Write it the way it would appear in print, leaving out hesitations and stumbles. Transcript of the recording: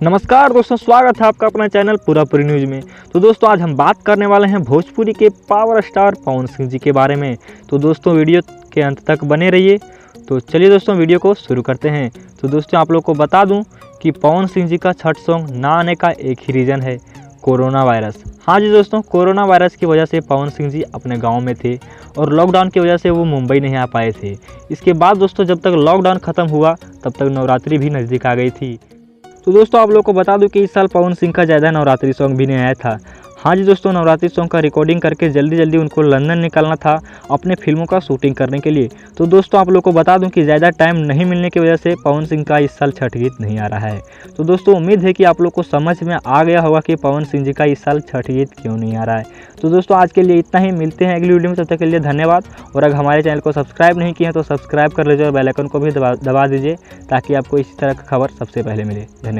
नमस्कार दोस्तों, स्वागत है आपका अपना चैनल पूरापुरी न्यूज़ में। तो दोस्तों आज हम बात करने वाले हैं भोजपुरी के पावर स्टार पवन सिंह जी के बारे में। तो दोस्तों वीडियो के अंत तक बने रहिए। तो चलिए दोस्तों वीडियो को शुरू करते हैं। तो दोस्तों आप लोग को बता दूं कि पवन सिंह जी का छठ सॉन्ग ना आने का एक ही रीज़न है, कोरोना वायरस। हाँ जी दोस्तों, कोरोना वायरस की वजह से पवन सिंह जी अपने गाँव में थे और लॉकडाउन की वजह से वो मुंबई नहीं आ पाए थे। इसके बाद दोस्तों जब तक लॉकडाउन ख़त्म हुआ तब तक नवरात्रि भी नज़दीक आ गई थी। तो दोस्तों आप लोग को बता दूं कि इस साल पवन सिंह का ज़्यादा नवरात्रि सॉन्ग भी नहीं आया था। हाँ जी दोस्तों, नवरात्रि सॉन्ग का रिकॉर्डिंग करके जल्दी जल्दी उनको लंदन निकलना था अपने फिल्मों का शूटिंग करने के लिए। तो दोस्तों आप लोग को बता दूं कि ज़्यादा टाइम नहीं मिलने की वजह से पवन सिंह का इस साल छठ गीत नहीं आ रहा है। तो दोस्तों उम्मीद है कि आप लोग को समझ में आ गया होगा कि पवन सिंह जी का इस साल छठ गीत क्यों नहीं आ रहा है। तो दोस्तों आज के लिए इतना ही, मिलते हैं अगली वीडियो में। तब तक के लिए धन्यवाद। और अगर हमारे चैनल को सब्सक्राइब नहीं किए हैं तो सब्सक्राइब कर लीजिए और बेल आइकन को भी दबा दीजिए ताकि आपको इसी तरह की खबर सबसे पहले मिले। धन्यवाद।